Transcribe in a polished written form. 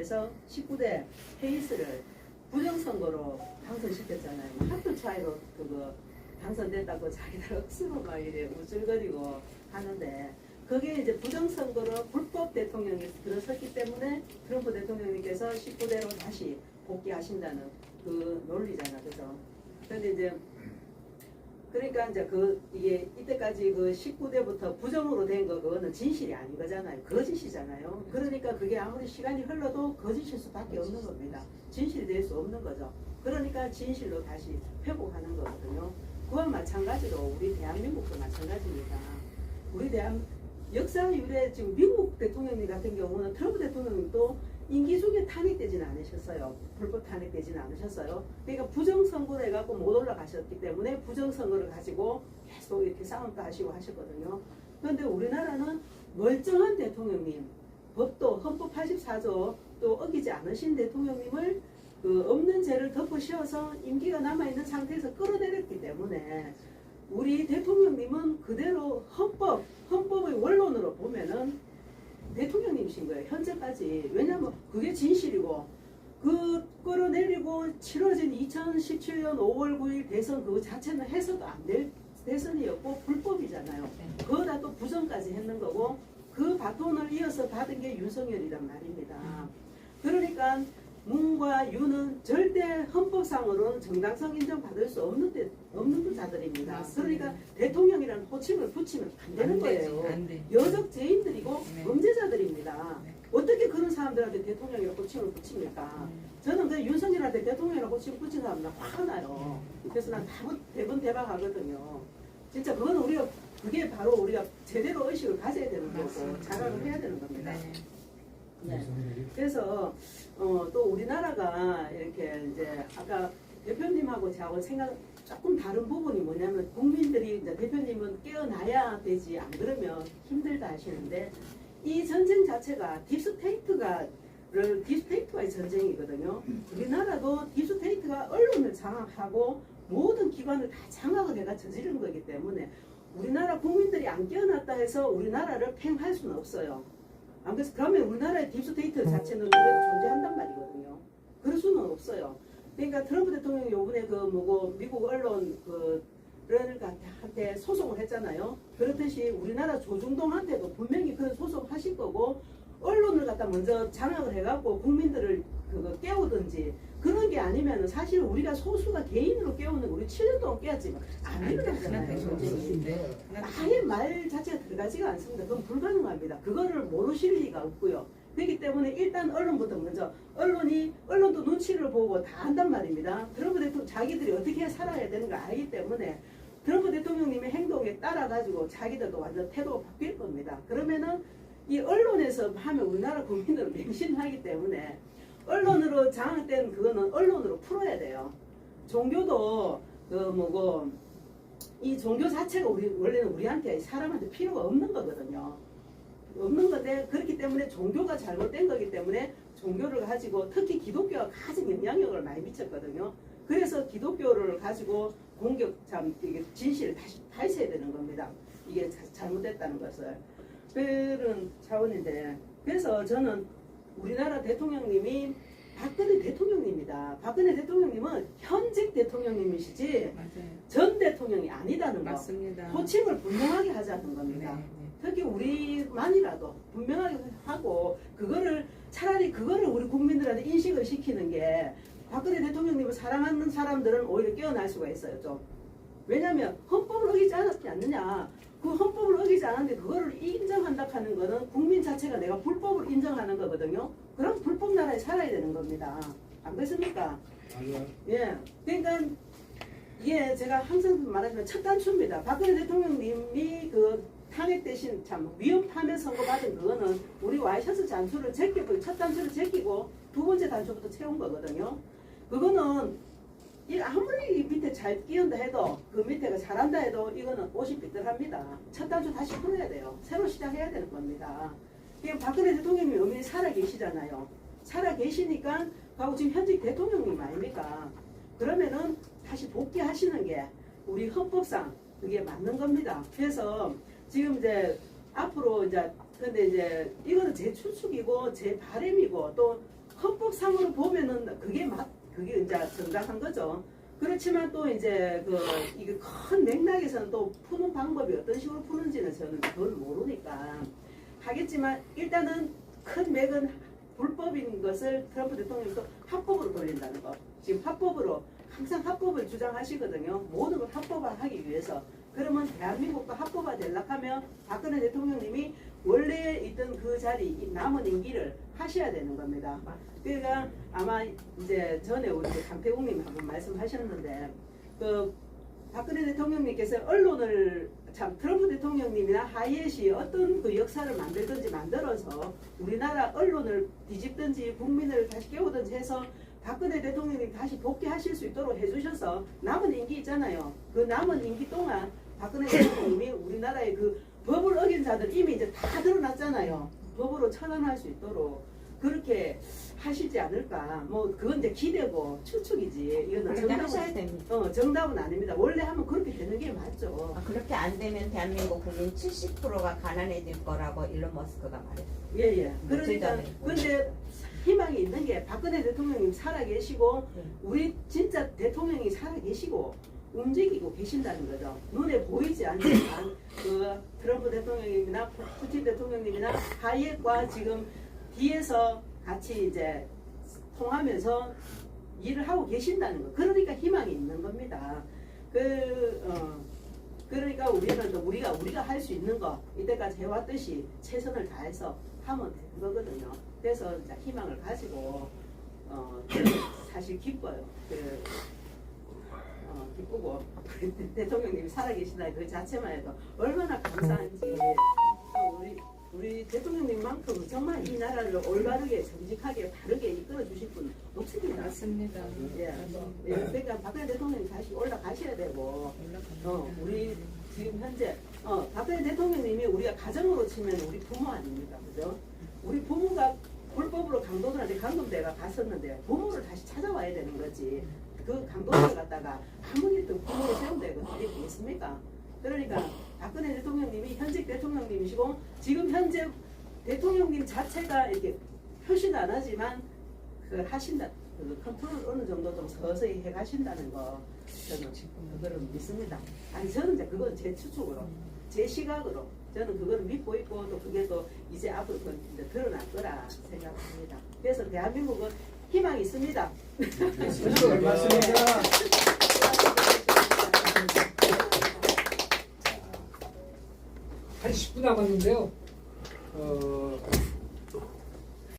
대해서 19대 페이스를 부정선거로 당선시켰잖아요. 한표 차이로 그거 당선됐다고 자기들 억수로 막 이래 우쭐거리고 하는데, 그게 이제 부정선거로 불법 대통령이 들어섰기 때문에 트럼프 대통령님께서 19대로 다시 복귀하신다는 그 논리잖아, 그죠? 그런데 이제 그러니까 이제 이게 이때까지 그 19대부터 부정으로 된 거 그거는 진실이 아닌 거잖아요. 거짓이잖아요. 그러니까 그게 아무리 시간이 흘러도 거짓일 수밖에 없는 겁니다. 진실이 될 수 없는 거죠. 그러니까 진실로 다시 회복하는 거거든요. 그와 마찬가지로 우리 대한민국도 마찬가지입니다. 우리 역사 유래 지금 미국 대통령님 같은 경우는 트럼프 대통령님도 임기 중에 탄핵되지는 않으셨어요. 불법 탄핵되지는 않으셨어요. 그러니까 부정선거를 해갖고 못 올라가셨기 때문에 부정선거를 가지고 계속 이렇게 싸움도 하시고 하셨거든요. 그런데 우리나라는 멀쩡한 대통령님, 법도 헌법 84조 또 어기지 않으신 대통령님을 그 없는 죄를 덮어 씌워서 임기가 남아있는 상태에서 끌어내렸기 때문에 우리 대통령님은 그대로 헌법의 원론으로 보면은 대통령님이신 거예요. 현재까지. 왜냐하면 그게 진실이고, 그 끌어내리고 치러진 2017년 5월 9일 대선 그 자체는 해서도 안 될 대선이었고 불법이잖아요. 그거다 또 부정까지 했는 거고, 그 바톤을 이어서 받은 게 윤석열이란 말입니다. 그러니까 문과 윤은 절대 헌법상으로는 정당성 인정받을 수 없는 자들입니다. 그러니까 대통령이라는 호칭을 붙이면 안 되는 거예요. 여적죄인들이고 범죄자들입니다. 어떻게 그런 사람들한테 대통령이라고 호칭을 붙입니까? 저는 그 윤석열한테 대통령이라고 호칭을 붙인 사람은 화가 나요. 그래서 난 대번 대박하거든요. 진짜 그게 바로 우리가 제대로 의식을 가져야 되는 거고 자각을 해야 되는 겁니다. 네. 그래서 또 우리나라가 이렇게 이제 아까 대표님하고 저하고 생각 조금 다른 부분이 뭐냐면, 국민들이 이제 대표님은 깨어나야 되지 안 그러면 힘들다 하시는데, 이 전쟁 자체가 딥스테이트와의 전쟁이거든요. 우리나라도 딥스테이트가 언론을 장악하고 모든 기관을 다 장악을 해가 저지른 거기 때문에 우리나라 국민들이 안 깨어났다 해서 우리나라를 팽할 수는 없어요. 안 그래서 그러면 우리나라의 딥스테이트 자체는 그대로 존재한단 말이거든요. 그럴 수는 없어요. 그러니까 트럼프 대통령이 요번에 미국 언론 한테 소송을 했잖아요. 그렇듯이 우리나라 조중동한테도 분명히 그런 소송하실 거고, 언론을 갖다 먼저 장악을 해갖고 국민들을 깨우든지 그런 게 아니면 사실 우리가 소수가 개인으로 깨우는 거 우리 7년 동안 깨웠지만 안 일어나잖아요. 아예 말 자체가 들어가지가 않습니다. 그건 불가능합니다. 그거를 모르실 리가 없고요. 그렇기 때문에 일단 언론부터 먼저 언론도 눈치를 보고 다 한단 말입니다. 트럼프 대통령 자기들이 어떻게 살아야 되는 걸 알기 때문에 트럼프 대통령님의 행동에 따라 가지고 자기들도 완전 태도가 바뀔 겁니다. 그러면은 이 언론에서 하면 우리나라 국민들은 맹신하기 때문에 언론으로 장악된 그거는 언론으로 풀어야 돼요. 종교도 이 종교 자체가 원래는 우리한테 사람한테 필요가 없는 거거든요. 없는 건데, 그렇기 때문에 종교가 잘못된 거기 때문에 종교를 가지고 특히 기독교가 가장 영향력을 많이 미쳤거든요. 그래서 기독교를 가지고 진실을 다시 밝혀야 되는 겁니다. 이게 잘못됐다는 것을. 그런 차원인데, 그래서 저는 우리나라 대통령님이 박근혜 대통령님입니다. 박근혜 대통령님은 현직 대통령님이시지 전 대통령이 아니다는 거. 맞습니다. 호칭을 분명하게 하자는 겁니다. 특히 우리만이라도 분명하게 하고 차라리 그거를 우리 국민들한테 인식을 시키는 게, 박근혜 대통령님을 사랑하는 사람들은 오히려 깨어날 수가 있어요. 좀. 왜냐하면 헌법을 어기지 않았지 않느냐. 그 헌법을 어기지 않았는데 그거를 인정한다 하는 거는 국민 자체가 내가 불법을 인정하는 거거든요. 그럼 불법 나라에 살아야 되는 겁니다. 안 그렇습니까? 예. 그러니까 이게 제가 항상 말하지만 첫 단추입니다. 박근혜 대통령님이 탄핵 대신 위헌 파면 선고 받은 그거는 우리 와이셔츠 단추를 제끼고, 첫 단추를 제끼고 두 번째 단추부터 채운 거거든요. 그거는 아무리 밑에 잘 끼운다 해도, 그 밑에가 잘한다 해도 이거는 옷이 삐뚤합니다. 첫 단추 다시 풀어야 돼요. 새로 시작해야 되는 겁니다. 지금 박근혜 대통령님이 어머니 살아계시잖아요. 살아계시니까 하고 지금 현직 대통령님 아닙니까? 그러면은 다시 복귀하시는 게 우리 헌법상 그게 맞는 겁니다. 그래서 지금 이제 앞으로 근데 이제 이거는 제 추측이고 제 바람이고 또 헌법상으로 보면은 그게 이제 정당한 거죠. 그렇지만 또 이제 이게 큰 맥락에서는 또 푸는 방법이 어떤 식으로 푸는지는 저는 그걸 모르니까 하겠지만 일단은 큰 맥은 불법인 것을 트럼프 대통령도 합법으로 돌린다는 거. 지금 합법으로 항상 합법을 주장하시거든요. 모든 걸 합법화하기 위해서. 그러면 대한민국도 합법화 되려고 하면 박근혜 대통령님이 원래 있던 그 자리 남은 임기를 하셔야 되는 겁니다. 그러니까 아마 이제 전에 우리 강태국님 한번 말씀하셨는데 박근혜 대통령님께서 언론을 참 트럼프 대통령님이나 하이햇이 어떤 그 역사를 만들든지 만들어서 우리나라 언론을 뒤집든지 국민을 다시 깨우든지 해서 박근혜 대통령님 다시 복귀하실 수 있도록 해주셔서 남은 임기 있잖아요. 그 남은 임기 동안 박근혜 대통령님이 우리나라의 그 법을 어긴 자들 이미 이제 다 드러났잖아요. 법으로 처단할 수 있도록 그렇게 하시지 않을까. 뭐 그건 이제 기대고 추측이지. 이거는 하셔야 됩니다. 정답은 아닙니다. 원래 하면 그렇게 되는 게 맞죠. 그렇게 안 되면 대한민국 국민 70%가 가난해질 거라고 일론 머스크가 말했어요. 예예. 그러니까 근데 희망이 있는 게 박근혜 대통령님 살아계시고 우리 진짜 대통령이 살아계시고 움직이고 계신다는 거죠. 눈에 보이지 않지만 그 트럼프 대통령님이나 푸틴 대통령님이나 하이햇과 지금 뒤에서 같이 이제 통하면서 일을 하고 계신다는 거. 그러니까 희망이 있는 겁니다. 그러니까 우리는 우리가 할 수 있는 거 이때까지 해왔듯이 최선을 다해서 하면 되는 거거든요. 그래서 이제 희망을 가지고 사실 기뻐요. 기쁘고 대통령님이 살아계시다 그 자체만 해도 얼마나 감사한지 우리 대통령님만큼 정말 이 나라를 올바르게 정직하게 바르게 이끌어 주실 분 없습니다. 맞습니다. 예. 그러니까 박근혜 대통령이 다시 올라가셔야 되고 우리 지금 현재 박근혜 대통령님이 우리가 가정으로 치면 우리 부모 아닙니까, 그죠? 우리 부모가 불법으로 강도들한테 감금돼가 갔었는데 부모를 다시 찾아와야 되는 거지. 그 강도를 갖다가 아무리 또 부모를 세운다고 그게 되겠습니까? 그러니까 박근혜 대통령님이 현직 대통령님이시고 지금 현재 대통령님 자체가 이렇게 표시는 안 하지만 하신다. 컨트롤 어느 정도 좀 서서히 해 가신다는 거 저는 그거를 믿습니다. 아니 저는 이제 그건 제 추측으로 제 시각으로 저는 그거를 믿고 있고 또 그게 또 이제 앞으로 이제 드러날 거라 생각합니다. 그래서 대한민국은 희망이 있습니다. 맞습니다. 한 10분 남았는데요.